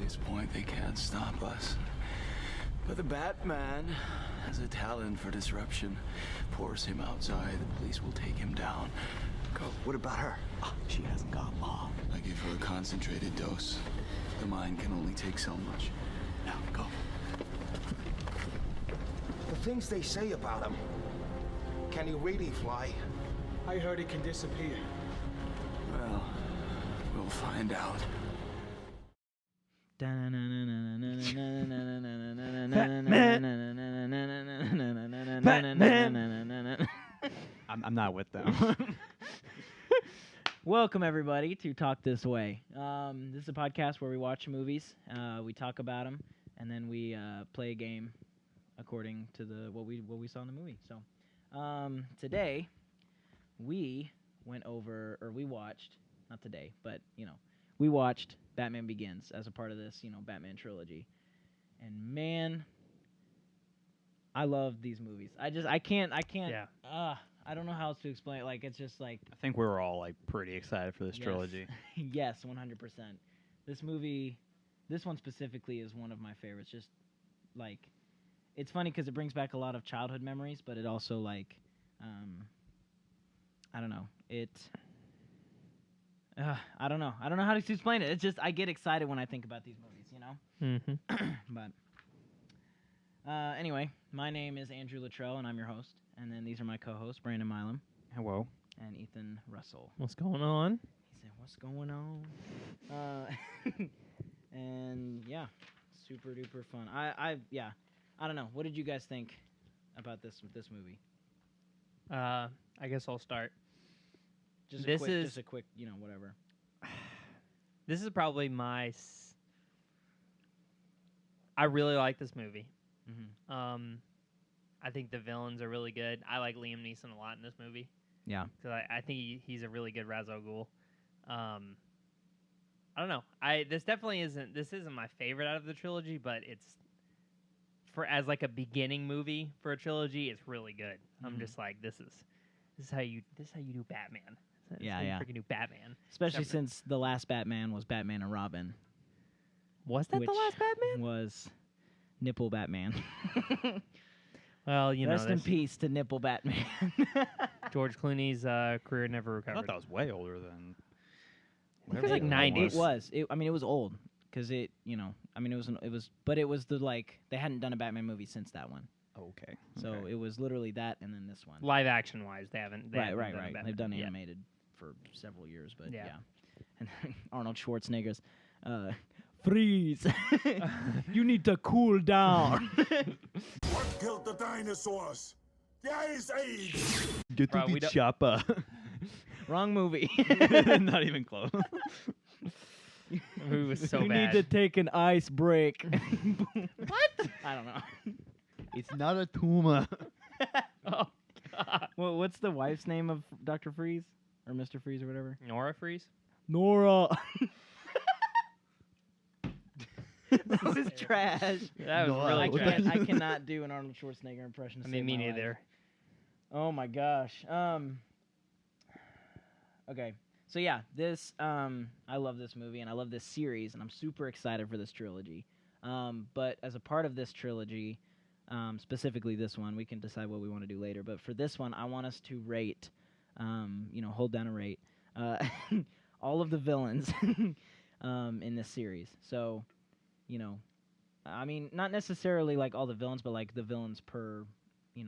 this point, they can't stop us. But the Batman has a talent for disruption. Force him outside, the police will take him down. Go. What about her? She hasn't got long. I give her a concentrated dose. The mind can only take so much. Now, go. The things they say about him. Can he really fly? I heard he can disappear. Well, we'll find out. I'm not with them. Welcome, everybody, to Talk This Way. This is a podcast where we watch movies, we talk about them, and then we play a game according to what we saw in the movie. So today we watched, not today, but we watched Batman Begins as a part of this Batman trilogy, and man, I love these movies. I can't. Yeah. I don't know how else to explain it. Like, it's just like... I think we were all pretty excited for this trilogy. Yes, 100%. This movie, this one specifically is one of my favorites. Just, like, it's funny because it brings back a lot of childhood memories, but it also, like, I don't know. I don't know. I don't know how to explain it. It's just, I get excited when I think about these movies, Mm-hmm. But, anyway, my name is Andrew Luttrell, and I'm your host. And then these are my co-hosts, Brandon Milam. Hello. And Ethan Russell. What's going on? He said, "What's going on?" And yeah, super duper fun. I don't know. What did you guys think about this movie? I guess I'll start. Just This a quick, whatever. This is probably I really like this movie. Mm-hmm. I think the villains are really good. I like Liam Neeson a lot in this movie. Yeah. Because I think he's a really good Ra's al Ghul. I don't know. This isn't my favorite out of the trilogy, but it's as like a beginning movie for a trilogy, it's really good. Mm-hmm. I'm just like, this is how you do Batman. This is how you freaking do Batman. Especially since the last Batman was Batman and Robin. Was that the last Batman? Was Nipple Batman. Well, Rest in peace to Nipple Batman. George Clooney's career never I recovered. thought that was way older than. It was like 90s. It was. It was old because it was, but it was they hadn't done a Batman movie since that one. Oh, okay. So it was literally that and then this one. Live action wise, they haven't. Right. Batman. They've done Yeah. animated for several years, but Yeah. And Arnold Schwarzenegger's, freeze! You need to cool down. What killed the dinosaurs? The Ice Age! Get Bro, to we the don't- chopper. Wrong movie. Not even close. Who was so you bad. need to take an ice break. What? I don't know. It's not a tumor. Oh God. Well, what's the wife's name of Dr. Freeze or Mr. Freeze or whatever? Nora Freeze. Nora. That was trash. That was No, really I trash. I cannot do an Arnold Schwarzenegger impression. to I mean, save me my life. neither. Oh my gosh. Okay. So yeah, this I love this movie and I love this series and I'm super excited for this trilogy. But as a part of this trilogy, specifically this one, we can decide what we want to do later. But for this one, I want us to rate, hold down a rate, all of the villains in this series. So, I mean, not necessarily like all the villains, but like the villains per,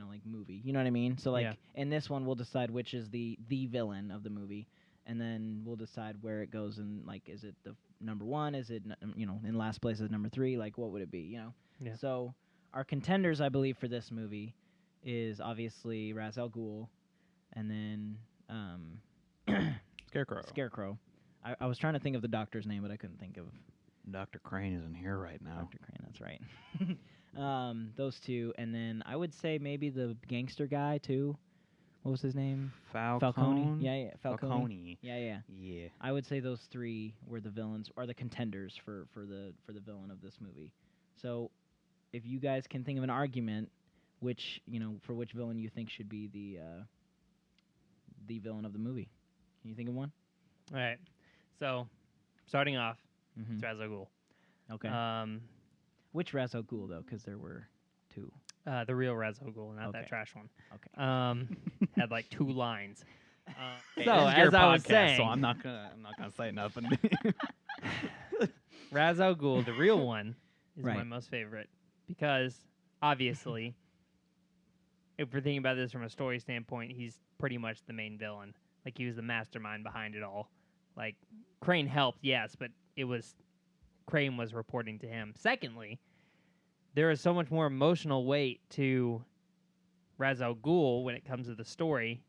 like movie. You know what I mean? So like in this one, we'll decide which is the villain of the movie, and then we'll decide where it goes. And like, is it the number one? Is it in last place is number 3? Like, what would it be? Yeah. So our contenders, I believe, for this movie is obviously Ra's al Ghul, and then Scarecrow. Scarecrow. I was trying to think of the doctor's name, but I couldn't think of Dr. Crane isn't here right now. Dr. Crane. That's right. Those two, and then I would say maybe the gangster guy too. What was his name? Falcone. Yeah, Falcone. Yeah. Yeah. I would say those 3 were the villains, or the contenders for the villain of this movie. So, if you guys can think of an argument, for which villain you think should be the villain of the movie, can you think of one? All right. So, starting off, Mm-hmm. it's Ra's al Ghul. Okay. Um, Which Ra's al Ghul though? Because there were two. the real Ra's al Ghul, not Okay. that trash one. Okay. Had like 2 lines. Hey, So this is your as I was podcast, saying, so I'm not gonna say nothing. Ra's al Ghul, the real one, is my Right. most favorite because obviously, if we're thinking about this from a story standpoint, he's pretty much the main villain. Like he was the mastermind behind it all. Like Crane helped, yes, but it was Crane was reporting to him. Secondly, there is so much more emotional weight to Ra's al Ghul when it comes to the story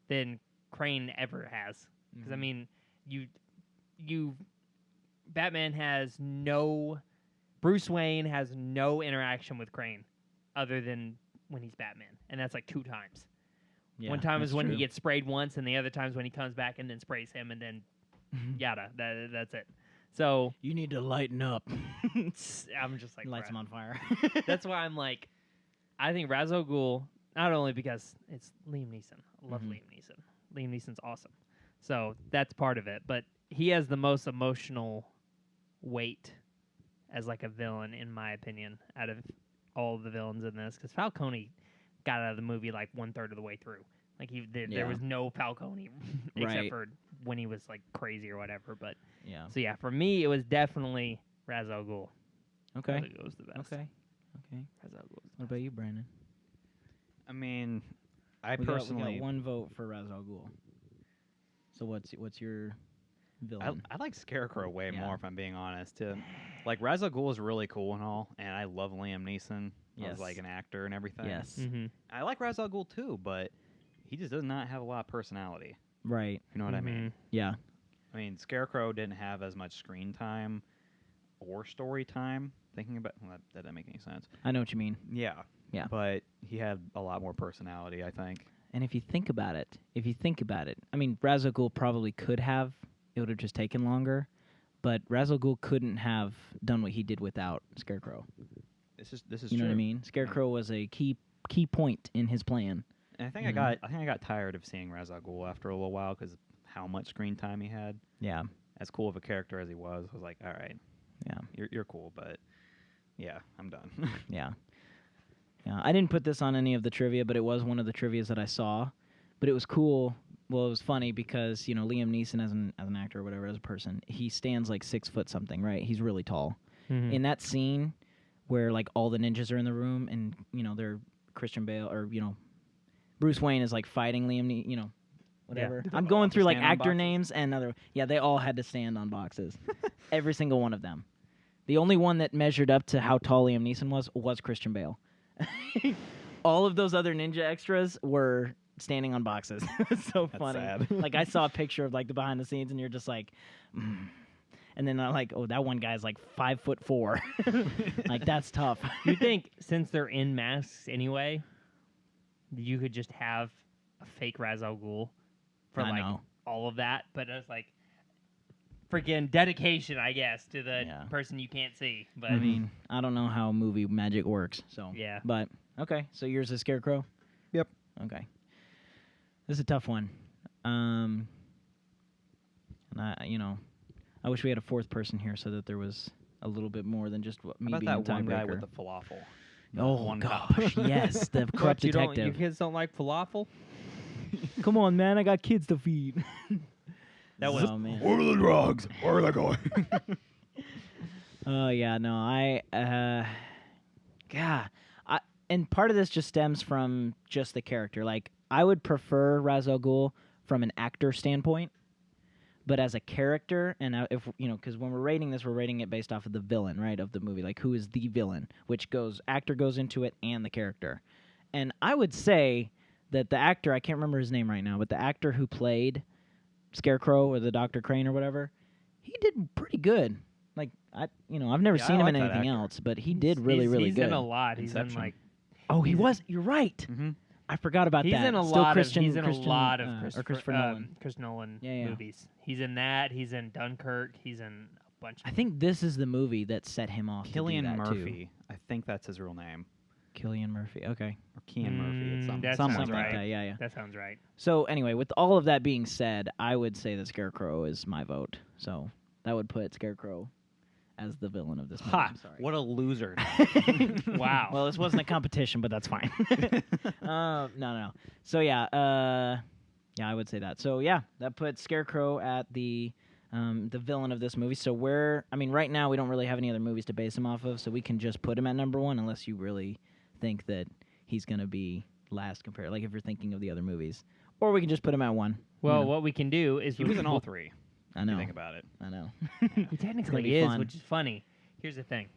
than Crane ever has. Because I mean, Batman has no, Bruce Wayne has no interaction with Crane, other than when he's Batman, and that's like 2 times. Yeah, One time is that's when true. he gets sprayed once, and the other time's when he comes back and then sprays him, and then yada. That's it. So You need to lighten up. I'm just like, Lights bruh. him on fire. That's why I'm like, I think Ra's al Ghul, not only because it's Liam Neeson. I love Mhm. Liam Neeson. Liam Neeson's awesome. So that's part of it. But he has the most emotional weight as like a villain, in my opinion, out of all the villains in this. Because Falcone got out of the movie like 1/3 of the way through. Like there Yeah. was no Falcone except Right. for when he was like crazy or whatever. But Yeah. so yeah, for me it was definitely Ra's al Ghul. Okay. Ra's al Ghul was the best. Okay. Okay. Ra's al Ghul was the What about you, Brandon? I mean, I We personally, got one vote for Ra's al Ghul. So what's your villain? I like Scarecrow way Yeah. more, if I'm being honest. Like Ra's al Ghul is really cool and all, and I love Liam Neeson Yes. as like an actor and everything. Yes. Mm-hmm. I like Ra's al Ghul too, but he just does not have a lot of personality. Right. You know what I mean? Yeah. I mean, Scarecrow didn't have as much screen time or story time. Thinking about that doesn't make any sense. I know what you mean. Yeah. Yeah. But he had a lot more personality, I think. And if you think about it, I mean, Ra's al Ghul probably could have. It would have just taken longer. But Ra's al Ghul couldn't have done what he did without Scarecrow. This is You know true. what I mean? Scarecrow was a key point in his plan. And I think You know? I got tired of seeing Ra's al Ghul after a little while because how much screen time he had. Yeah. As cool of a character as he was, I was like, all right, Yeah. you're cool, but yeah, I'm done. Yeah. Yeah. I didn't put this on any of the trivia, but it was one of the trivias that I saw. But it was cool. Well, it was funny because, you know, Liam Neeson as an actor or whatever, as a person, he stands like 6 foot something, right? He's really tall. Mm-hmm. In that scene where like all the ninjas are in the room and, you know, they're Christian Bale or, you know, Bruce Wayne is like fighting Liam Neeson, you know, whatever. Did they I'm all going have to through like stand on actor boxes? names and other. Yeah, they all had to stand on boxes. Every single one of them. The only one that measured up to how tall Liam Neeson was Christian Bale. All of those other ninja extras were standing on boxes. It's so That's funny. sad. Like I saw a picture of like the behind the scenes, and you're just like, and then I'm like, oh, that one guy's like 5'4". Like that's tough. You think since they're in masks anyway, you could just have a fake Ra's al Ghul for I like know. all of that, but it's like freaking dedication, I guess, to the Yeah. person you can't see. But I mean, I don't know how movie magic works, so Yeah. But okay, so yours is Scarecrow. Yep. Okay. This is a tough one. And I wish we had a fourth person here so that there was a little bit more than just me How being about the that one guy tiebreaker. with the falafel? Oh one cop. gosh, yes, the corrupt you detective. kids don't like falafel? Come on, man, I got kids to feed. That was Oh man. Where are the drugs? Where are they going? Oh yeah, no, and part of this just stems from just the character. Like, I would prefer Ra's al Ghul from an actor standpoint, but as a character, and if you know, because when we're rating this, we're rating it based off of the villain, right, of the movie. Like, who is the villain? Which actor goes into it, and the character. And I would say that the actor, I can't remember his name right now, but the actor who played Scarecrow or the Dr. Crane or whatever, he did pretty good. Like, I've never Yeah, I seen him like in that anything actor. else, but he did really, really he's good. in a lot. He's in Inception. like Oh, he was. You're right. Mm-hmm. I forgot about he's that. in a Still lot Christian, of he's in Christian, a lot of Christopher Nolan. Chris Nolan Yeah. movies. He's in that. He's in Dunkirk. He's in a bunch. I think this is the movie that set him off. Killian to do that Murphy. I think that's his real name. Too. Killian Murphy. Okay. Or Kean Murphy. It's that something sounds like like right. that. Yeah. That sounds right. So anyway, with all of that being said, I would say that Scarecrow is my vote. So that would put Scarecrow as the villain of this movie. Ha! I'm sorry. What a loser. Wow. Well, this wasn't a competition, but that's fine. No. So yeah, I would say that. So yeah, that puts Scarecrow at the villain of this movie. So right now we don't really have any other movies to base him off of, so we can just put him at number 1 unless you really think that he's gonna be last compared. Like if you're thinking of the other movies, or we can just put him at 1. well, you know. what we can do is He was in all 3. I If know. you think about it. I know. He technically be is, fun. which is funny. Here's the thing.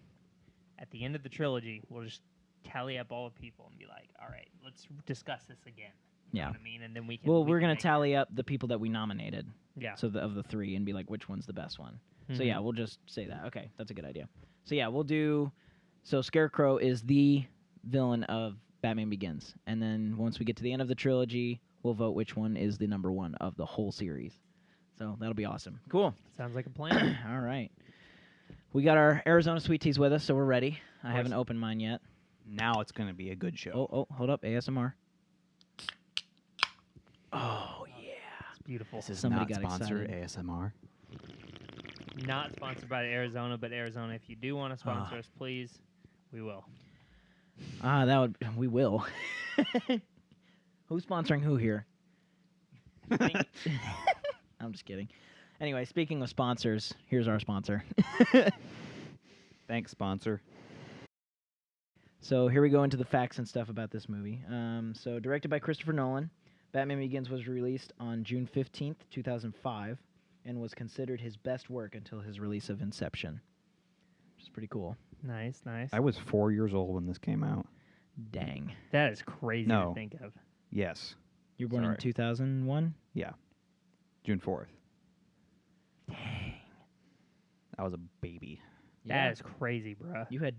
At the end of the trilogy, we'll just tally up all the people and be like, all right, let's discuss this again. You know Yeah. what I mean? And then we can. Well, we we're can gonna make- tally up the people that we nominated. Yeah. So of the 3 and be like, which one's the best one? So Mhm. yeah, we'll just say that. Okay, that's a good idea. So yeah, we'll do. So Scarecrow is the villain of Batman Begins, and then once we get to the end of the trilogy, we'll vote which one is the number 1 of the whole series. So that'll be awesome. Cool. Sounds like a plan. All right. We got our Arizona Sweet Teas with us, so we're ready. I course. haven't opened mine yet. Now it's going to be a good show. Oh, hold up, ASMR. Oh yeah. It's beautiful. This is Somebody not got sponsored excited. ASMR. Not sponsored by Arizona, but Arizona, if you do want to sponsor us, please, we will. We will. Who's sponsoring who here? I'm just kidding. Anyway, speaking of sponsors, here's our sponsor. Thanks, sponsor. So here we go into the facts and stuff about this movie. So directed by Christopher Nolan, Batman Begins was released on June 15th, 2005, and was considered his best work until his release of Inception, which is pretty cool. Nice, nice. I was 4 years old when this came out. Dang. That is crazy No. to think of. Yes. You were born in Sorry. 2001? Yeah. June 4th. Dang. I was a baby. That is crazy, bruh. You had,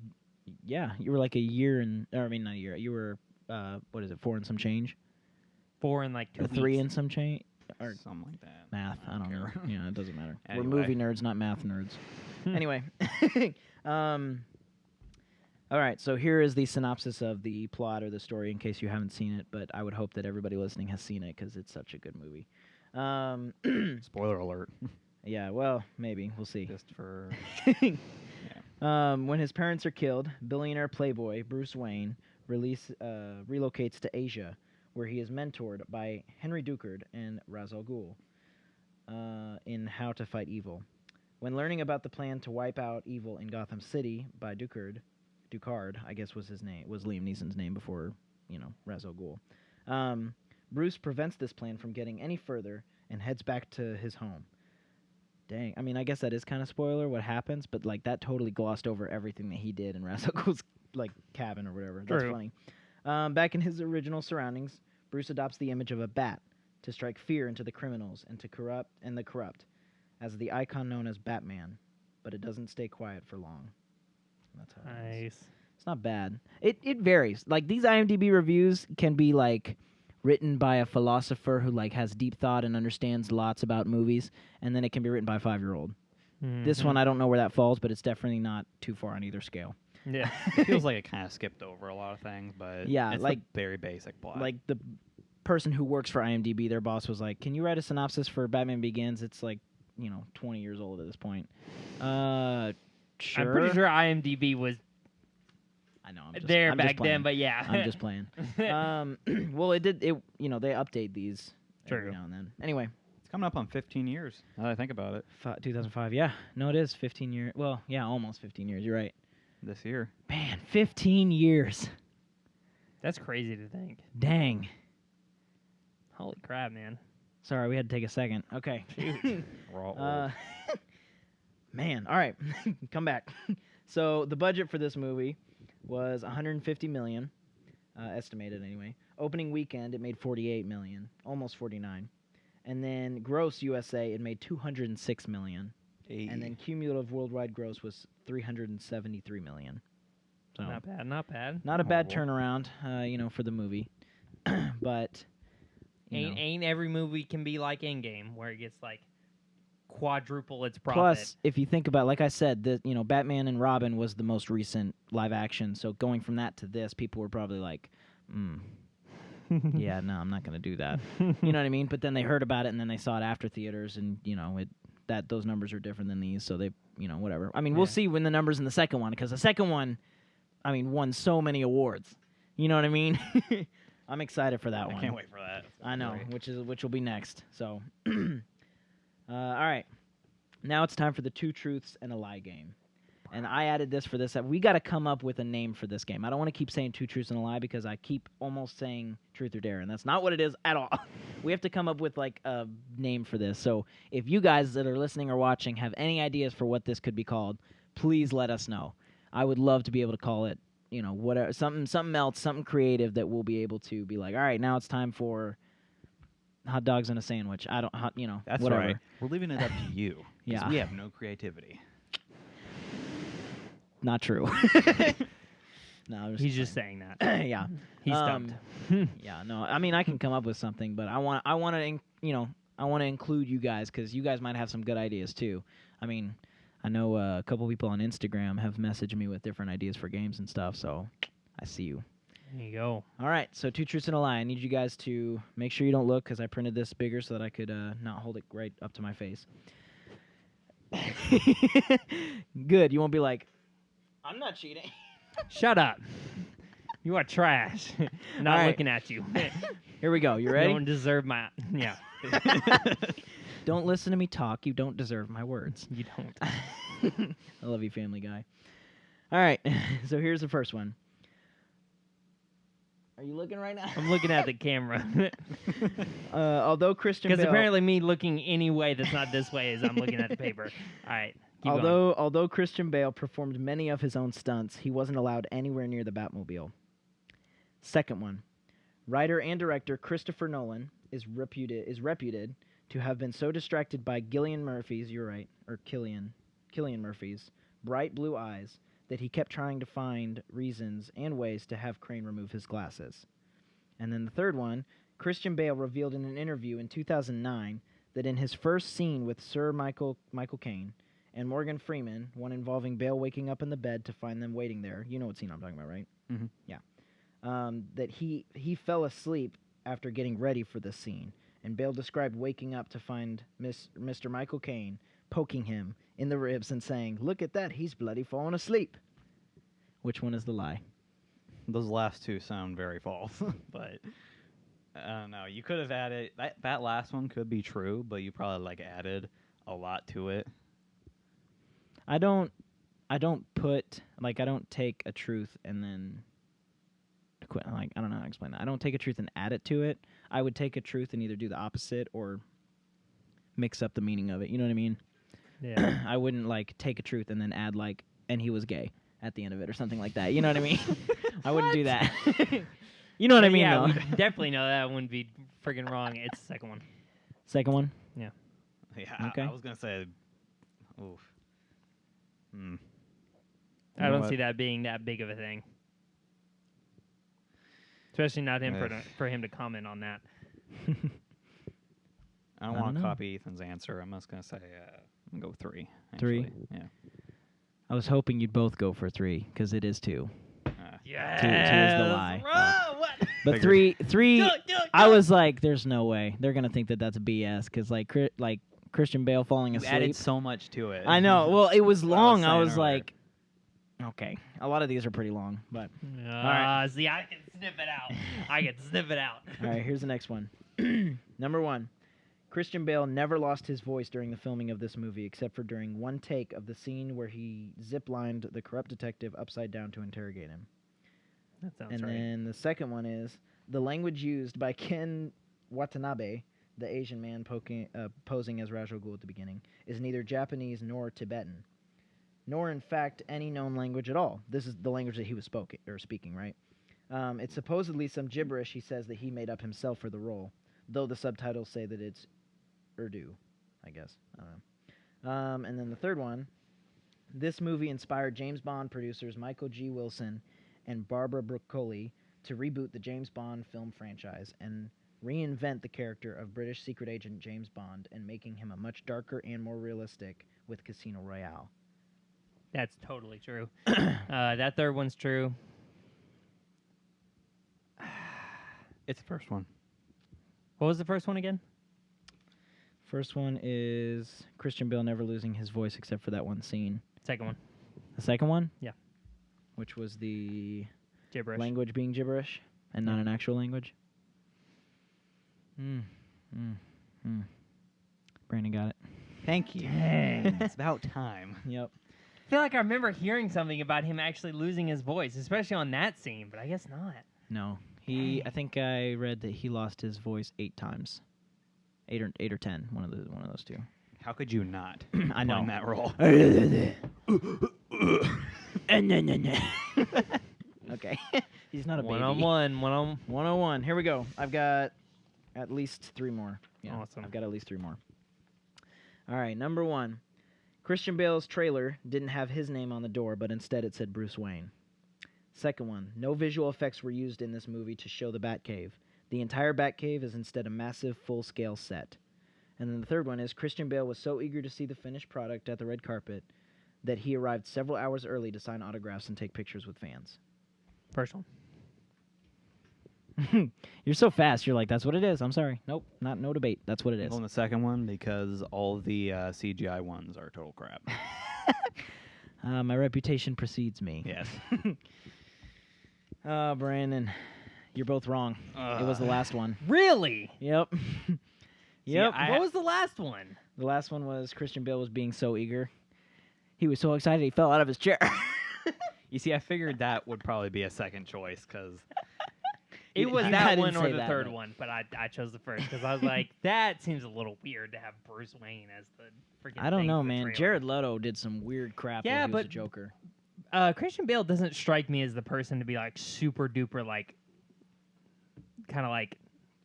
you were like a year and, or I mean, not a year. You were, 4 and some change? 4 and like 2 Or 3 weeks. and some change? Or Something like that. math. I don't know. care. Yeah, it doesn't matter. Anyway. We're movie nerds, not math nerds. Anyway. All right, so here is the synopsis of the plot or the story in case you haven't seen it, but I would hope that everybody listening has seen it because it's such a good movie. Spoiler alert. Yeah, well, maybe. We'll see. Just for When his parents are killed, billionaire playboy Bruce Wayne relocates to Asia, where he is mentored by Henry Ducard and Ra's al Ghul in How to Fight Evil. When learning about the plan to wipe out evil in Gotham City by Ducard, I guess was his name, was Liam Neeson's name before, Ra's al Ghul. Bruce prevents this plan from getting any further and heads back to his home. Dang, I mean, I guess that is kind of spoiler what happens, but like that totally glossed over everything that he did in Ra's al Ghul's like cabin or whatever. That's True. funny. Back in his original surroundings, Bruce adopts the image of a bat to strike fear into the criminals and the corrupt, as the icon known as Batman. But it doesn't stay quiet for long. That's how it is. Nice. It's not bad. It varies. Like these IMDb reviews can be like written by a philosopher who like has deep thought and understands lots about movies, and then it can be written by a 5-year-old. This one I don't know where that falls, but it's definitely not too far on either scale. Yeah. it feels like it kind of skipped over a lot of things, but Yeah, it's like- the very basic plot. Like the person who works for IMDb, their boss was like, "Can you write a synopsis for Batman Begins?" It's like 20 years old at this point. Sure. I'm pretty sure IMDb was I know. I'm just, there I'm just back playing. then, but yeah. I'm just playing. Well, it did. They update these every True. now and then. Anyway, it's coming up on 15 years. Now that I think about it, 2005. Yeah, no, it is 15 years. Well, yeah, almost 15 years. You're right. this year. Man, 15 years. That's crazy to think. Dang. Holy crap, man. Sorry, we had to take a second. Okay. We're all Uh, old. man, all right, come back. So the budget for this movie was 150 million, estimated anyway. Opening weekend, it made 48 million, almost 49, and then gross USA, it made 206 million, and then cumulative worldwide gross was 373 million. So Not bad, not bad. not a bad Horrible. turnaround, for the movie, but you know. Ain't every movie can be like Endgame, where it gets like quadruple its profit. Plus, if you think about, like I said, Batman and Robin was the most recent live action. So going from that to this, people were probably like, yeah, no, I'm not going to do that. You know what I mean? But then they heard about it, and then they saw it after theaters, and those numbers are different than these. So they whatever. I mean, we'll see when the numbers in the second one, because the second one, I mean, won so many awards. You know what I mean? I'm excited for that one. I can't wait for that. I know, Great. which will be next. So, all right. Now it's time for the two truths and a lie game. And I added this for this. We got to come up with a name for this game. I don't want to keep saying two truths and a lie because I keep almost saying truth or dare, and that's not what it is at all. We have to come up with like a name for this. So if you guys that are listening or watching have any ideas for what this could be called, please let us know. I would love to be able to call it, whatever, something else, something creative that we'll be able to be like, all right, now it's time for hot dogs and a sandwich. That's whatever. right. We're leaving it up to you. 'Cause Yeah. we have no creativity. Not true. No, I'm He's just saying that. yeah. He's stumped. Yeah, no. I mean, I can come up with something, but I want to include you guys because you guys might have some good ideas too. I mean, I know a couple people on Instagram have messaged me with different ideas for games and stuff, so I see you. There you go. All right, so two truths and a lie. I need you guys to make sure you don't look because I printed this bigger so that I could not hold it right up to my face. Good. You won't be like, I'm not cheating. Shut up. You are trash. Not All right. looking at you. Here we go. You You ready? don't deserve my. Yeah. Don't listen to me talk. You don't deserve my words. You don't. I love you, Family Guy. All right, so here's the first one. Are you looking right now? I'm looking at the camera. Although Christian Because Bale, apparently me looking any way that's not this way is I'm looking at the paper. All right. Keep going. although Christian Bale performed many of his own stunts, he wasn't allowed anywhere near the Batmobile. Second one, writer and director Christopher Nolan is reputed to have been so distracted by Cillian Murphy's bright blue eyes that he kept trying to find reasons and ways to have Crane remove his glasses. And then the third one, Christian Bale revealed in an interview in 2009 that in his first scene with Sir Michael Caine and Morgan Freeman, one involving Bale waking up in the bed to find them waiting there. You know what scene I'm talking about, right? Mm-hmm. Yeah. That he fell asleep after getting ready for this scene, and Bale described waking up to find Mr. Michael Caine poking him in the ribs and saying, "Look at that, he's bloody falling asleep." Which one is the lie? Those last two sound very false, but I don't know. You could have added that last one could be true, but you probably added a lot to it. I don't take a truth and then quit. I don't know how to explain that. I don't take a truth and add it to it. I would take a truth and either do the opposite or mix up the meaning of it. You know what I mean? Yeah. I wouldn't take a truth and then add and he was gay at the end of it or something like that. You know what I mean? I wouldn't do that. You know what I mean? Yeah, though? we definitely know that wouldn't be friggin' wrong. It's the second one. Second one. Yeah. Yeah, Okay. I was gonna say, oof. I know don't what? see that being that big of a thing. Especially not him for him to comment on that. I don't I want don't to know. copy Ethan's answer. I'm just gonna say, I'm gonna go with 3. Three? actually. Yeah. I was hoping you'd both go for 3 because it is 2. Yeah. Two is the lie. What? But Figured. three. Do it. I was like, "There's no way they're gonna think that that's BS." Because Christian Bale falling You asleep. added so much to it. I know. Well, it was That's what long. I saying was earlier. like, okay. A lot of these are pretty long, but right. See, I can sniff it out. all right. Here's the next one. Number 1, Christian Bale never lost his voice during the filming of this movie, except for during one take of the scene where he ziplined the corrupt detective upside down to interrogate him. That sounds And right. then the second one is the language used by Ken Watanabe, the Asian man posing as Ra's al Ghul at the beginning, is neither Japanese nor Tibetan, nor in fact any known language at all. This is the language that he was speaking, right? It's supposedly some gibberish he says that he made up himself for the role, though the subtitles say that it's Urdu, I guess. I don't know. And then the third one, this movie inspired James Bond producers Michael G. Wilson and Barbara Broccoli to reboot the James Bond film franchise and reinvent the character of British secret agent James Bond and making him a much darker and more realistic with Casino Royale. That's totally true. That third one's true. It's the first one. What was the first one again? First one is Christian Bale never losing his voice except for that one scene. Second one, The second one? Yeah. Which was the gibberish. language being gibberish and not an actual language? Brandon got it. Thank you. It's about time. Yep. I feel like I remember hearing something about him actually losing his voice, especially on that scene, but I guess not. No. I think I read that he lost his voice 8 times. 8 or 10, one of those two. How could you not? I know. playing that role. Okay. He's not a baby. One-on-one. 101. Here we go. I've got at least 3 more. Yeah, Awesome. I've got at least 3 more. All right, number 1. Christian Bale's trailer didn't have his name on the door, but instead it said Bruce Wayne. Second one. No visual effects were used in this movie to show the Batcave. The entire Batcave is instead a massive full-scale set. And then the third one is Christian Bale was so eager to see the finished product at the red carpet that he arrived several hours early to sign autographs and take pictures with fans. First one. You're so fast. You're like, that's what it is. I'm sorry. Nope, no debate. That's what it is. On the second one, because all the CGI ones are total crap. My reputation precedes me. Yes. Oh, Brandon, you're both wrong. It was the last one. Really? Yep. Yep. What was the last one? The last one was Christian Bale was being so eager. He was so excited he fell out of his chair. You see, I figured that would probably be a second choice, because It was I that didn't one or say the that, third but- one, but I chose the first because I was like, that seems a little weird to have Bruce Wayne as the freaking. I don't thing know, for the man. trailer. Jared Leto did some weird crap Yeah, when he was a but- Joker. Christian Bale doesn't strike me as the person to be like super duper like, kind of like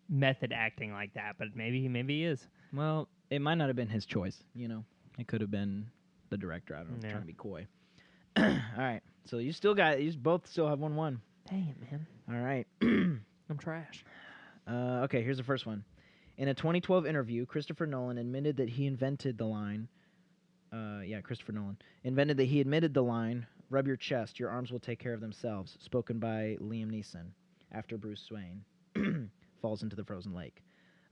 method acting like that. But maybe he is. Well, it might not have been his choice, you know. It could have been the director. I don't know, Yeah. trying to be coy. All right. So you both still have 1-1. Dang it, man! All right. I'm trash. Okay, here's the first one. In a 2012 interview, Christopher Nolan admitted that he invented the line. Christopher Nolan invented that he admitted the line, "Rub your chest, your arms will take care of themselves," spoken by Liam Neeson after Bruce Wayne falls into the frozen lake.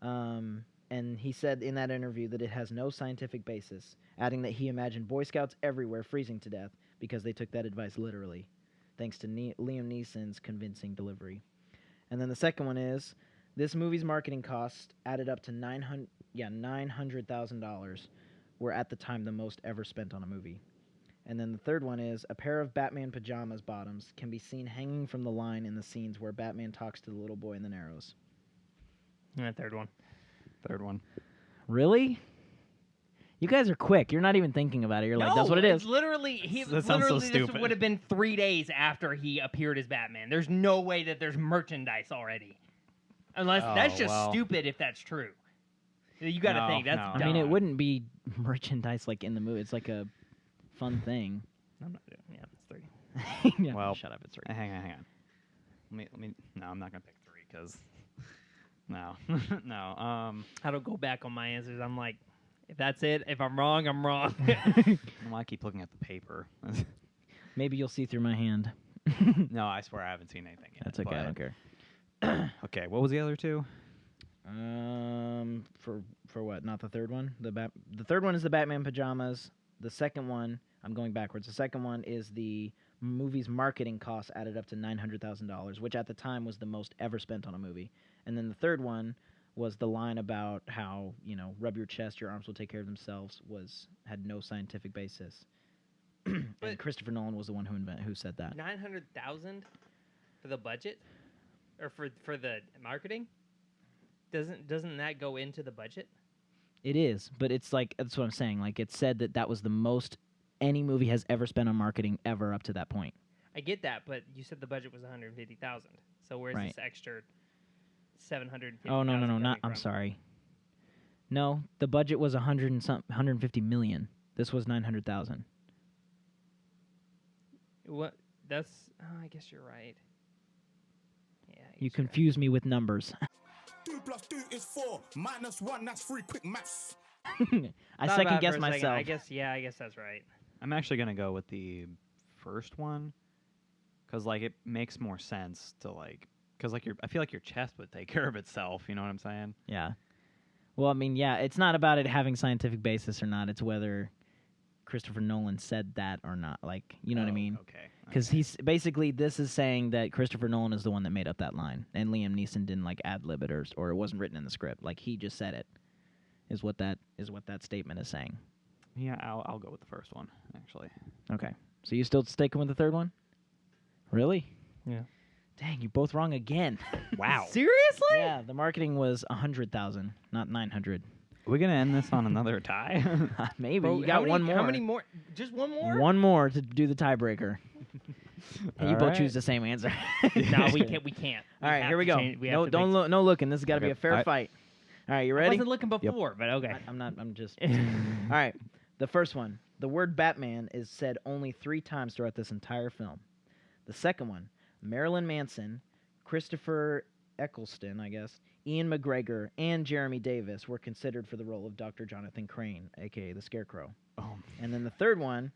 And he said in that interview that it has no scientific basis, adding that he imagined Boy Scouts everywhere freezing to death because they took that advice literally, thanks to Liam Neeson's convincing delivery. And then the second one is, this movie's marketing costs added up to $900,000, were at the time the most ever spent on a movie. And then the third one is, a pair of Batman pajamas bottoms can be seen hanging from the line in the scenes where Batman talks to the little boy in the Narrows. And the third one. third one. Really? You guys are quick. You're not even thinking about it. You're like, that's what it is. It's literally, That sounds so this stupid. would have been 3 days after he appeared as Batman. There's no way that there's merchandise already. Unless that's just stupid if that's true. You got to No, think that's no. dumb. I mean, it wouldn't be merchandise like in the movie. It's like a fun thing. I'm not doing. Yeah, it's 3. Yeah, Well, shut up. It's right. Hang on. Let me. No, I'm not gonna pick 3 because. No, no. How to go back on my answers? I'm like, if that's it, if I'm wrong, I'm wrong. Well, I keep looking at the paper. Maybe you'll see through my hand. No, I swear I haven't seen anything yet. That's okay. I don't care. Okay, what was the other 2? For what? Not the third one. The third one is the Batman pajamas. The second one, I'm going backwards. The second one is the movie's marketing costs added up to $900,000, which at the time was the most ever spent on a movie. And then the third one was the line about how, rub your chest, your arms will take care of themselves, had no scientific basis. And But- Christopher Nolan was the one who said that. 900,000 for the budget, or for the marketing. Doesn't that go into the budget? It is, but it's like, that's what I'm saying. Like, it said that was the most any movie has ever spent on marketing ever up to that point. I get that, but you said the budget was 150,000. So where's Right. this extra 750? Oh, no, not. I'm sorry. No, the budget was 150 million. This was 900,000. What? That's. Oh, I guess you're right. Yeah. I You guess you're right. confuse me with numbers. 2 + 2 is 4. -1, that's 3. Quick maths. I Thought about second it guess for a second. myself. I guess that's right. I'm actually gonna go with the first one, because it makes more sense to because I feel like your chest would take care of itself. You know what I'm saying? Yeah. Well, I mean, yeah, it's not about it having scientific basis or not. It's whether Christopher Nolan said that or not. Like, you know what I mean? Okay. Because he's basically, this is saying that Christopher Nolan is the one that made up that line, and Liam Neeson didn't like ad lib it or it wasn't written in the script. Like he just said it. Is what that statement is saying. Yeah, I'll go with the first one actually. Okay, so you still sticking with the third one? Really? Yeah. Dang, you're both wrong again. Wow. Seriously? Yeah, the marketing was 100,000, not 900. Are we gonna end this on another tie? Maybe Bro, you got one more. How many more? Just one more? One more to do the tiebreaker. And you both Alright. choose the same answer. No, we can't. We can't. All right, here we go. No looking. This has got to be Okay, a fair I- fight. All right, you I ready? wasn't looking before, but okay. I'm not. I'm just. All right. The first one. The word Batman is said only 3 times throughout this entire film. The second one. Marilyn Manson, Christopher Eccleston, I guess, Ian McGregor, and Jeremy Davis were considered for the role of Dr. Jonathan Crane, a.k.a. the Scarecrow. Oh. And then the third one.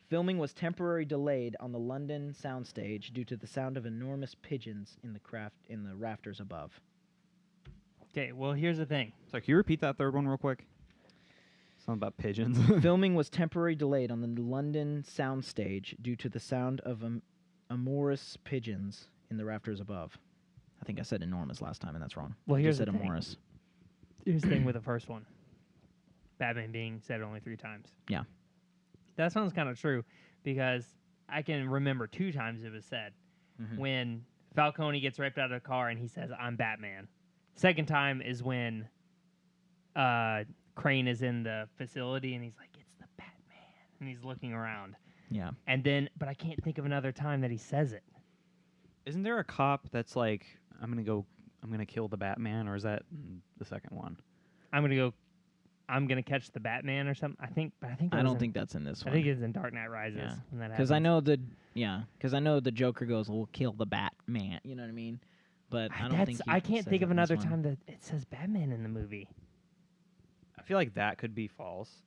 Filming was temporarily delayed on the London soundstage due to the sound of enormous pigeons in the rafters above. Okay, well, here's the thing. So can you repeat that third one real quick? Something about pigeons. Filming was temporarily delayed on the London soundstage due to the sound of amorous pigeons in the rafters above. I think I said enormous last time, and that's wrong. Well, I here's just said the thing. amorous. Here's the thing with the first one. Batman being said only 3 times. Yeah. That sounds kind of true because I can remember 2 times it was said. Mhm. When Falcone gets ripped out of the car and he says, "I'm Batman." Second time is when Crane is in the facility and he's like, "It's the Batman," and he's looking around. Yeah. And then, but I can't think of another time that he says it. Isn't there a cop that's like, I'm gonna kill the Batman, or is that the second one? I'm gonna catch the Batman or something. I think I don't think that's in this I one. think it's in Dark Knight Rises. Yeah. when that Because I happens. know the Joker goes, "We'll kill the Batman." You know what I mean? But I don't think I he can't says think it of in this another one. time that it says Batman in the movie. I feel like that could be false,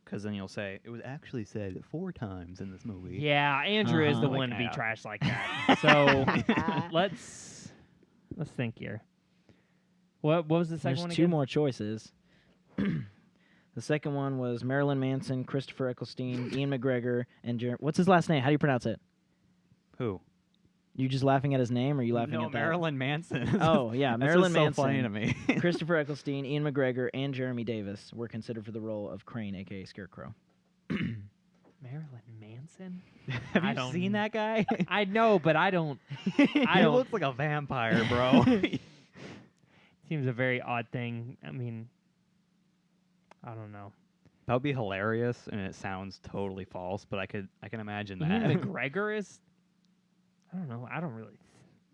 because then you'll say it was actually said 4 times in this movie. Yeah, Andrew is the Uh-huh. one to be Yeah. trashed like that. So let's think here. What was the second There's one 2 again? more choices. The second one was Marilyn Manson, Christopher Eccleston, Ian McGregor, and what's his last name? How do you pronounce it? Who? You just laughing at his name, or are you laughing No, at that? Marilyn Manson. Oh, yeah, That's Marilyn just so Manson. funny to me. Christopher Eccleston, Ian McGregor, and Jeremy Davis were considered for the role of Crane, a.k.a. Scarecrow. Marilyn Manson? Have I you don't- seen that guy? I know, but I don't. He don't- looks like a vampire, bro. Seems a very odd thing. I mean, I don't know. That would be hilarious, and it sounds totally false, but I can imagine that. Ian McGregor is. I don't know. I don't really.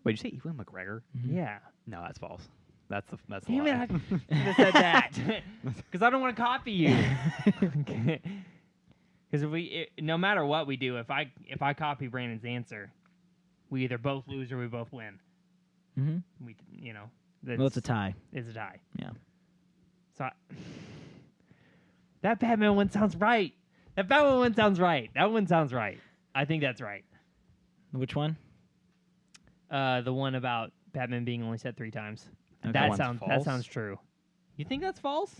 Wait, did you say Ewan McGregor? Yeah. No, that's false. That's the Damn lie. it! I should have said that because I don't want to copy you. Because no matter what we do, if I copy Brandon's answer, we either both lose or we both win. Mm-hmm. That's, Well, it's a tie. It's a tie. Yeah. So that Batman one sounds right. That one sounds right. I think that's right. Which one? The one about Batman being only said 3 times. Okay. That one's sounds false? true. You think that's false?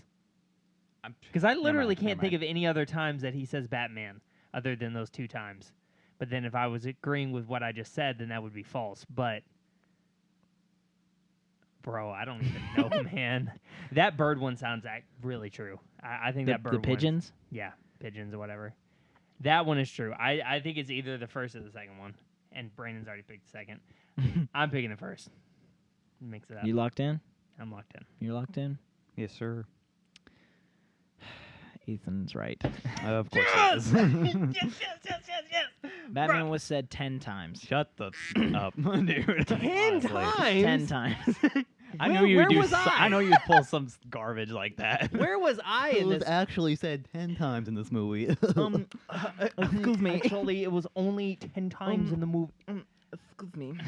I'm- Because I Never literally mind, can't never think mind. of any other times that he says Batman other than those 2 times. But then if I was agreeing with what I just said, then that would be false. But, bro, I don't even know, man. That bird one sounds really true. I think that bird The one- pigeons? Yeah, pigeons or whatever. That one is true. I think it's either the first or the second one. And Brandon's already picked the second. I'm picking the first. Mix it up. You locked in? I'm locked in. You're locked in? Yes, sir. Ethan's right. Of course it is. yes. Batman was said 10 times. Shut the up, dude. 10 Honestly. times? 10 times. I know you would Where do. was I? I know you'd pull some garbage like that. Where was I It in was this? actually said 10 times in this movie. Excuse me. Actually, it was only 10 times in the movie. Excuse me.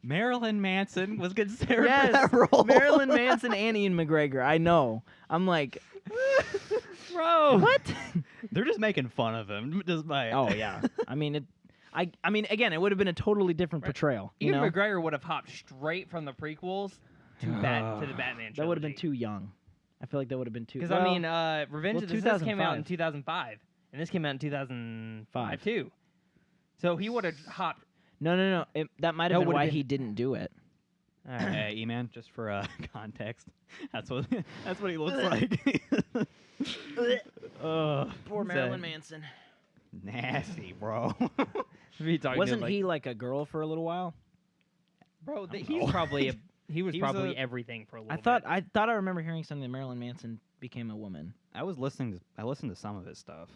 Marilyn Manson was considered for Yes, that role. Marilyn Manson and Ian McGregor. I know. I'm like, Bro. what? They're just making fun of him. Just by Oh yeah. I mean, again, it would have been a totally different portrayal. You Ian know? McGregor would have hopped straight from the prequels to the Batman trilogy. That would have been too young. I feel like that would have been too. Because well, I mean, Revenge of the Sith came out in 2005. 2005, and this came out in 2005 Five. too. So he would have hopped. No. That might That have been would've why been- he didn't do it. All right. E-Man, just for context, that's what he looks like. Poor Marilyn Manson. Nasty, bro. Wasn't he like a girl for a little while? Bro, don't he's know. probably he was He was probably a- everything for a little I thought I remember hearing something that Marilyn Manson became a woman. I listened to some of his stuff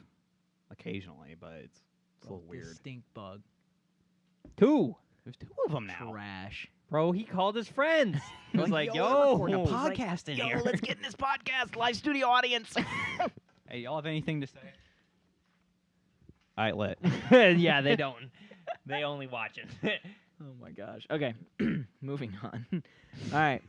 occasionally, but it's a little weird. Stink bug. Two. There's two of them now. Trash. Bro, he called his friends. He was like, we're yo, recording a podcast in Yo, here. let's get in this podcast, live studio audience. Hey, y'all have anything to say? All right, lit. yeah, they don't. They only watch it. Oh my gosh. Okay, moving on. All right,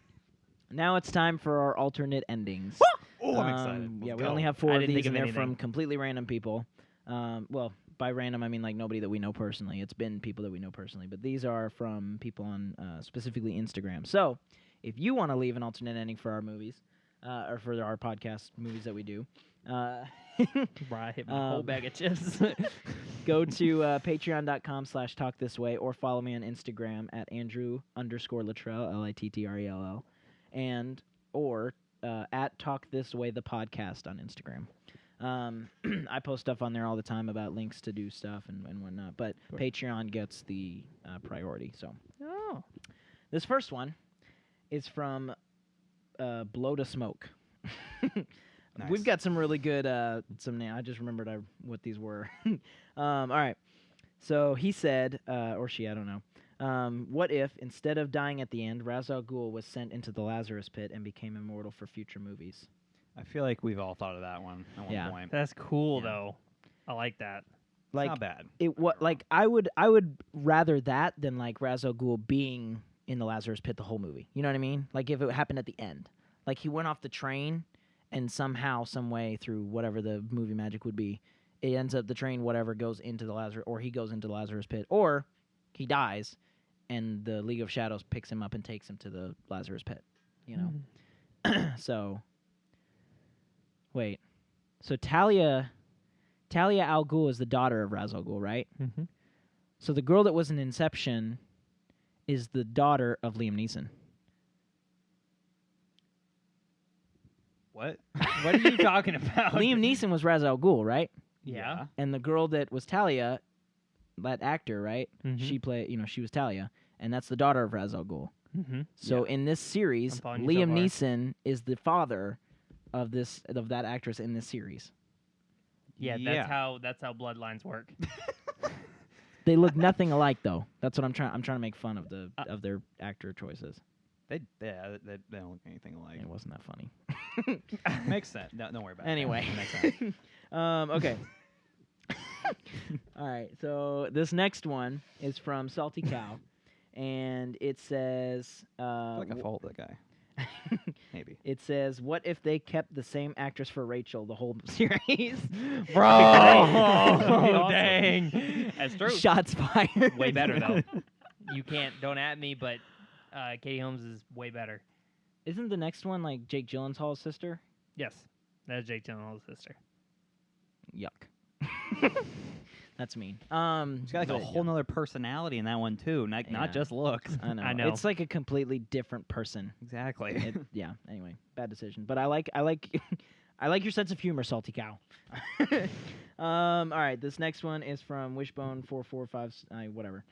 now it's time for our alternate endings. Oh, I'm excited. Yeah, Let's we go. only have 4 I of didn't these, think and of they're from anything. completely random people. Well, by random I mean like nobody that we know personally. It's been people that we know personally, but these are from people on specifically Instagram. So, if you want to leave an alternate ending for our movies, or for our podcast movies that we do, Bro, I hit my whole bag of chips. go to patreon.com/talkthisway or follow me on Instagram at Andrew_Luttrell, Littrell, and or at Talk This Way the podcast on Instagram. I post stuff on there all the time about links to do stuff and whatnot, but Patreon gets the priority. So oh. this first one is from Blow to Smoke. Nice. We've got some really good I just remembered what these were. All right. So he said, or she, I don't know. What if, instead of dying at the end, Ra's al Ghul was sent into the Lazarus Pit and became immortal for future movies? I feel like we've all thought of that one at Yeah. one point. That's cool, Yeah. though. I like that. Like Not bad. I would rather that than like Ra's al Ghul being in the Lazarus Pit the whole movie. You know what I mean? Like if it happened at the end, like he went off the train and somehow, some way, through whatever the movie magic would be, it ends up the train whatever goes into the Lazarus, or he goes into the Lazarus Pit, or he dies, and the League of Shadows picks him up and takes him to the Lazarus Pit. You know, so. Wait, so Talia al Ghul is the daughter of Ra's al Ghul, right? Mm-hmm. So the girl that was in Inception is the daughter of Liam Neeson. What? What are you talking about? Liam Neeson was Ra's al Ghul, right? Yeah. And the girl that was Talia, that actor, right? Mhm. She she was Talia, and that's the daughter of Ra's al Ghul. Mm-hmm. So in this series, I'm following you so Liam far. Neeson is the father of that actress in this series. Yeah, Yeah. that's how bloodlines work. They look nothing alike, though. That's what I'm trying to make fun of of their actor choices. They don't look anything alike. It wasn't that funny. Makes sense. No, don't worry about Anyway. it. Makes sense. Okay. All right. So this next one is from Salty Cow, and it says, I feel like I followed that guy. Maybe. It says, "What if they kept the same actress for Rachel the whole series?" Bro, Awesome. dang. That's true. Shots fired. Way better, though. You can't, don't at me, but Katie Holmes is way better. Isn't the next one like Jake Gyllenhaal's sister? Yes, that is Jake Gyllenhaal's sister. Yuck. That's mean. She's got like a but, whole nother personality in that one too, not Yeah. just looks. I know. I know. It's like a completely different person. Exactly. Yeah. Anyway, bad decision. But I like I like your sense of humor, Salty Cow. All right. This next one is from Wishbone445. Whatever.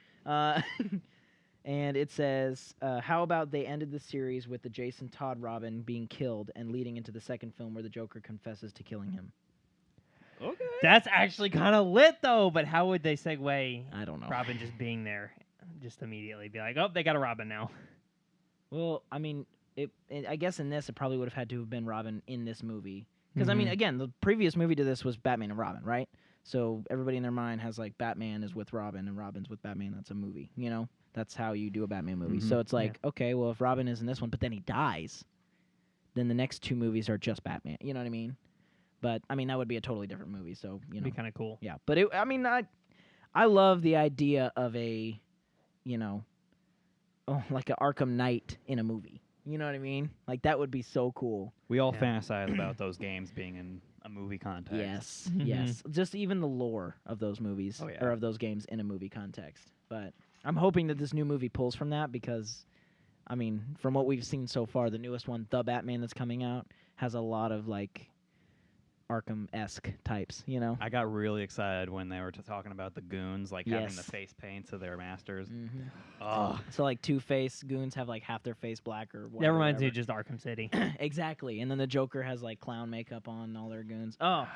And it says, "How about they ended the series with the Jason Todd Robin being killed and leading into the second film where the Joker confesses to killing him?" Okay. That's actually kind of lit, though, but how would they segue I don't know. Robin just being there? Just immediately be like, oh, they got a Robin now. Well, I mean, I guess in this, it probably would have had to have been Robin in this movie. Because, I mean, again, the previous movie to this was Batman and Robin, right? So everybody in their mind has, like, Batman is with Robin and Robin's with Batman. That's a movie, you know? That's how you do a Batman movie. So it's like, okay, well, if Robin is in this one, but then he dies, then the next two movies are just Batman. You know what I mean? But, I mean, that would be a totally different movie, so, you know. Be kind of cool. Yeah, but I love the idea of a, you know, like an Arkham Knight in a movie. You know what I mean? Like that would be so cool. We all Yeah. fantasize about those games being in a movie context. Yes, Mhm. yes. Just even the lore of those movies Oh, yeah. or of those games in a movie context. But I'm hoping that this new movie pulls from that because, I mean, from what we've seen so far, the newest one, The Batman that's coming out, has a lot of like Arkham-esque types. You know? I got really excited when they were talking about the goons, like having the Yes. face paints of their masters. Mm-hmm. Oh, So like Two-Face goons have like half their face black or That whatever. reminds me of just Arkham City. Exactly. And then the Joker has like clown makeup on all their goons. Oh,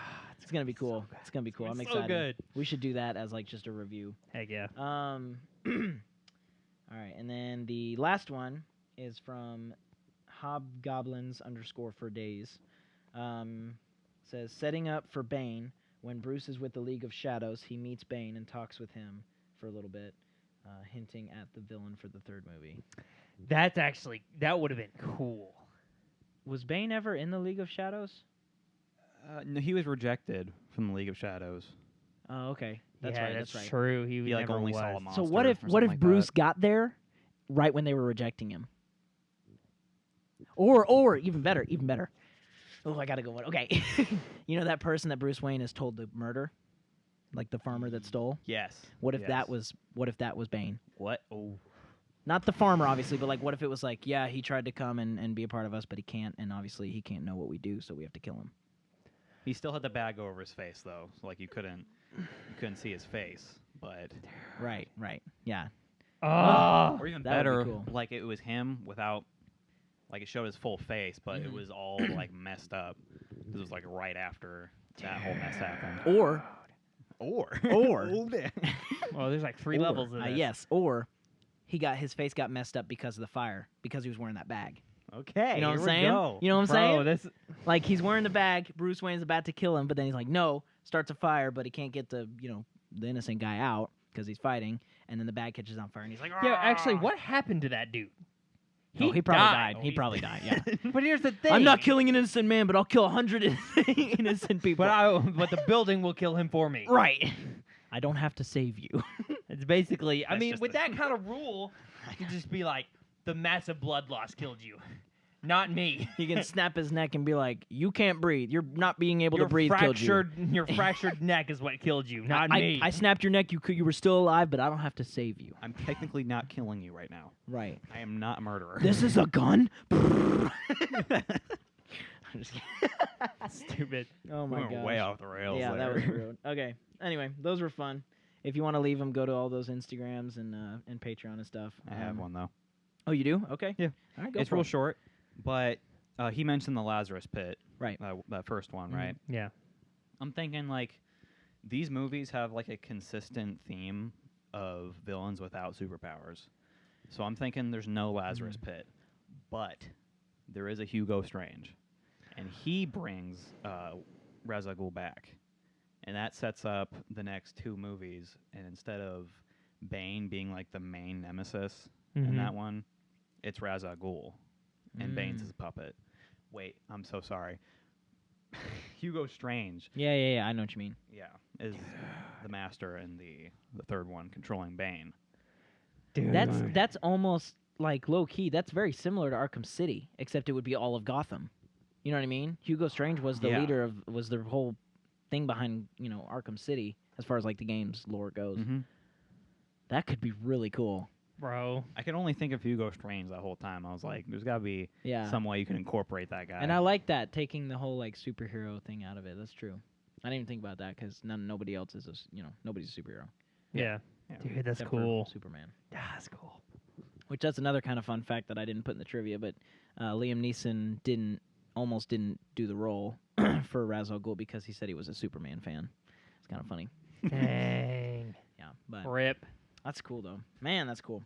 it's gonna be cool. It's gonna be cool. I'm It's excited. so good. We should do that as like just a review. Heck yeah. All right, and then the last one is from Hobgoblins _ for days. Says setting up for Bane. When Bruce is with the League of Shadows, he meets Bane and talks with him for a little bit, hinting at the villain for the third movie. That would have been cool. Was Bane ever in the League of Shadows? no, he was rejected from the League of Shadows. Oh, okay. That's yeah, right. That's That's right. true. He like never only was. saw a monster. So what if or something like Bruce that. got there right when they were rejecting him? Or even better. Oh, I gotta go. Okay, you know that person that Bruce Wayne is told to murder, like the farmer that stole. Yes. What if yes. that was Bane? What? Oh. Not the farmer, obviously, but like, what if it was like, yeah, he tried to come and be a part of us, but he can't, and obviously he can't know what we do, so we have to kill him. He still had the bag over his face though, so like you couldn't see his face. But Right. Yeah. Oh, or even that would be better, cool. like it was him without, like it showed his full face, but it was all like messed up. This was like right after that whole mess happened. Or well, there's like three levels of this. yes, or his face got messed up because of the fire, because he was wearing that bag. Okay, You know what I'm here we saying? go. You know what I'm Bro, saying? this Like he's wearing the bag, Bruce Wayne's about to kill him, but then he's like, no, starts a fire, but he can't get the innocent guy out because he's fighting, and then the bag catches on fire, and he's like, yeah. Actually, "Ah!" what happened to that dude? Oh, he probably died. died. He probably died. Yeah. But here's the thing. I'm not killing an innocent man, but I'll kill 100 innocent people. But the building will kill him for me. Right. I don't have to save you. It's basically. I That's mean, just with the- that kind of rule, you could just be like, the massive blood loss killed you, not me. He can snap his neck and be like, "You can't breathe. You're not being able to breathe. Killed you." Your fractured neck is what killed you, not me. I snapped your neck. You were still alive, but I don't have to save you. I'm technically not killing you right now. Right. I am not a murderer. This is a gun. I'm just kidding. Stupid. Oh we my went god. way off the rails. Yeah, there. that was rude. Okay. Anyway, those were fun. If you want to leave them, go to all those Instagrams and Patreon and stuff. I have one though. Oh, you do? Okay. Yeah. All right. Go It's for real it. short, but he mentioned the Lazarus Pit. Right. That first one, Mhm. right? Yeah. I'm thinking like these movies have like a consistent theme of villains without superpowers. So I'm thinking there's no Lazarus Pit, but there is a Hugo Strange, and he brings Ra's al Ghul back, and that sets up the next two movies. And instead of Bane being like the main nemesis in that one, it's Ra's al Ghul, and Bane's his puppet. Wait, I'm so sorry. Hugo Strange, Yeah. I know what you mean. is the master in the third one, controlling Bane. Dude. That's almost like low key. That's very similar to Arkham City, except it would be all of Gotham. You know what I mean? Hugo Strange was the Yeah. leader was the whole thing behind Arkham City as far as like the game's lore goes. Mm-hmm. That could be really cool. Bro. I could only think of Hugo Strange the whole time. I was like, there's got to be Yeah. some way you can incorporate that guy. And I like that, taking the whole like superhero thing out of it. That's true. I didn't even think about that because nobody else is nobody's a superhero. Yeah. Yeah. Dude, that's except for cool. Superman. That's cool. Which that's another kind of fun fact that I didn't put in the trivia, but Liam Neeson almost didn't do the role for Ra's al Ghul because he said he was a Superman fan. It's kind of funny. Dang. Yeah, but Rip. that's cool though. Man, that's cool.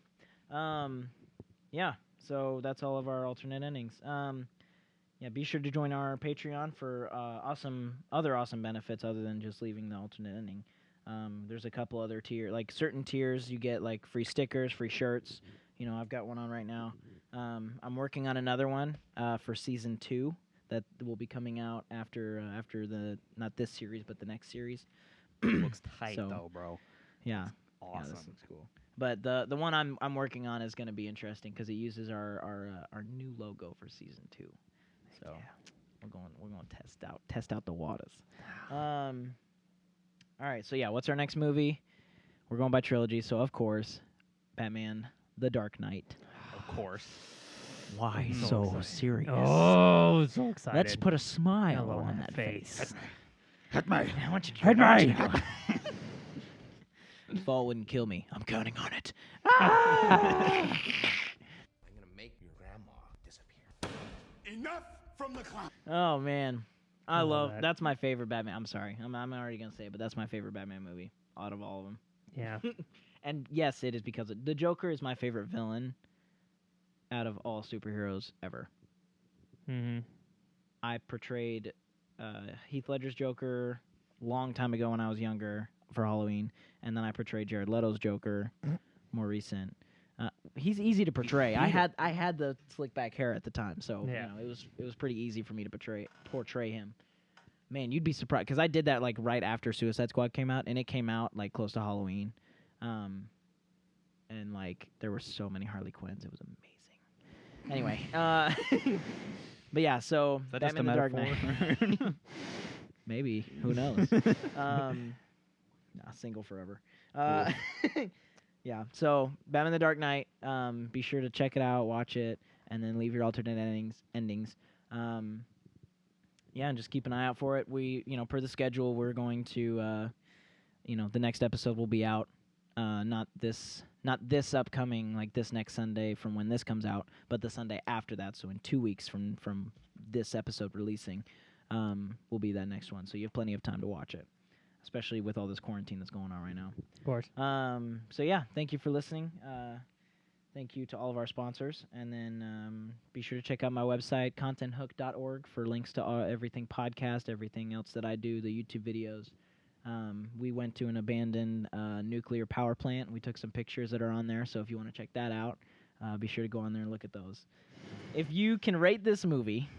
Yeah. So that's all of our alternate endings. Yeah, be sure to join our Patreon for other awesome benefits other than just leaving the alternate ending. There's a couple other certain tiers you get like free stickers, free shirts. I've got one on right now. I'm working on another one for season 2 that will be coming out after not this series but the next series. It looks tight So- though, bro. Yeah. Awesome. Yeah, this looks cool. But the one I'm working on is going to be interesting because it uses our new logo for season 2. So we're going to test out the waters. All right. So yeah, what's our next movie? We're going by trilogy. So of course, Batman: The Dark Knight. Of course. Why So so excited. serious? Oh, so excited. Let's put a smile Hello on on that that face. face. Hit me. I want you to Hit me. Fall wouldn't kill me. I'm counting on it. I'm gonna make your grandma disappear. Enough from the clown. Oh man, I love love that. that's my favorite Batman. I'm sorry, I'm already gonna say it, but that's my favorite Batman movie out of all of them. Yeah. And yes, it is because the Joker is my favorite villain out of all superheroes ever. Mm-hmm. I portrayed Heath Ledger's Joker long time ago when I was younger for Halloween, and then I portrayed Jared Leto's Joker more recent. He's easy to portray. I had the slick back hair at the time, so Yeah. you know it was pretty easy for me to portray him. Man, you'd be surprised because I did that like right after Suicide Squad came out, and it came out like close to Halloween, and like there were so many Harley Quinns. It was amazing. Anyway, but yeah, so Is that just Batman: a The Dark metaphor? Knight. Maybe, who knows? Single forever. Yeah. So Batman: The Dark Knight. Be sure to check it out, watch it, and then leave your alternate endings. Yeah, and just keep an eye out for it. We, per the schedule, we're going to, the next episode will be out. Not this upcoming, like this next Sunday from when this comes out, but the Sunday after that. So in 2 weeks from this episode releasing, will be that next one. So you have plenty of time to watch it, especially with all this quarantine that's going on right now. Of course. So yeah, thank you for listening. Thank you to all of our sponsors, and then be sure to check out my website, contenthook.org, for links to everything podcast, everything else that I do, the YouTube videos. We went to an abandoned nuclear power plant. We took some pictures that are on there, so if you want to check that out, be sure to go on there and look at those. If you can rate this movie,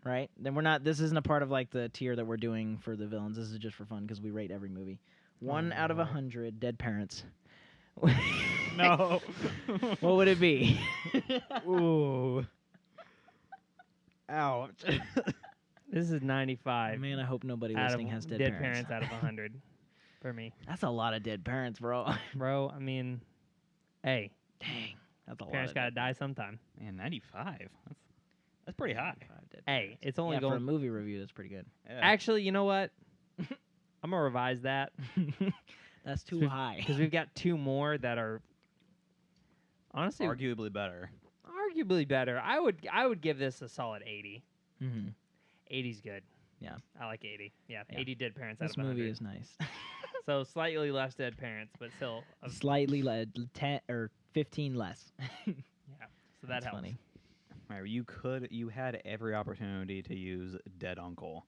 right, then this isn't a part of like the tier that we're doing for the villains. This is just for fun because we rate every movie. 1 out of 100 dead parents. No. What would it be? Ooh. Ouch. This is 95. Man, I hope nobody out listening of has dead, parents out of 100 for me. That's a lot of dead parents, bro. Bro, I mean, hey, Dang, that's a lot. parents of got to dead die sometime. Man, 95. That's pretty high. 95 dead Hey, parents. it's only Yeah, for a going. movie review, that's pretty good. Yeah. Actually, you know what? I'm going to revise that That's too We've- high. because we've got 2 more that are honestly Arguably better. arguably better. I would give this a solid 80. Mm-hmm. 80's good. Yeah. I like 80. Yeah, Yeah. 80 dead parents out This of 100. movie is nice. So slightly less dead parents, but still. Slightly 10 or 15 less. Yeah. So that That's helps. funny. Right, you had every opportunity to use Dead Uncle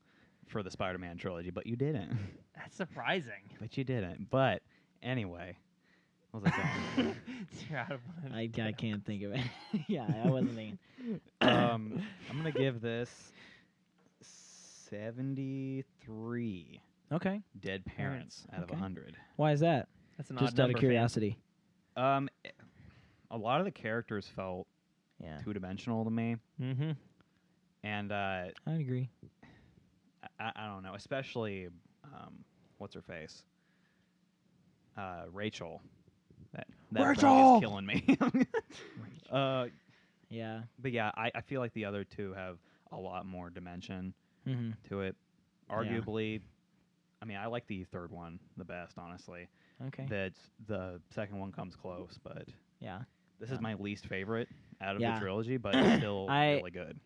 for the Spider-Man trilogy, but you didn't. That's surprising. But you didn't. But anyway, what was I saying? You're out of I can't think of it. Yeah, I wasn't thinking. I'm gonna give this 73 Okay. dead parents out of Okay. 100. Why is that? That's an Just odd out number, of fam. curiosity. A lot of the characters felt Yeah. two-dimensional to me, Mm-hmm. and I'd agree. I don't know, especially what's her face, Rachel. That Rachel! bug is killing me. Yeah. But yeah, I feel like the other two have a lot more dimension Mm-hmm. to it. Arguably, I mean, I like the third one the best, honestly. Okay. That the second one comes close, but Yeah. this is my least favorite out of Yeah. the trilogy, but it's still I- really good.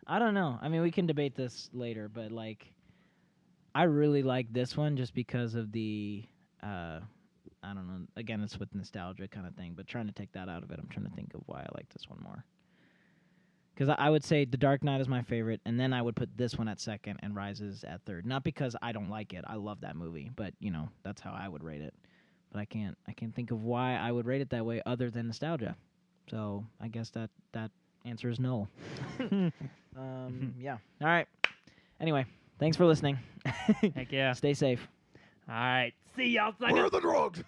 I don't know. I mean, we can debate this later, but like, I really like this one just because of the, I don't know. Again, it's with nostalgia kind of thing, but trying to take that out of it, I'm trying to think of why I like this one more. Because I would say The Dark Knight is my favorite, and then I would put this one at second and Rises at third. Not because I don't like it. I love that movie, but that's how I would rate it. But I can't think of why I would rate it that way other than nostalgia. So I guess that answer is no. Yeah. All right. Anyway, thanks for listening. Heck yeah. Stay safe. All right. See y'all. Where are the drugs?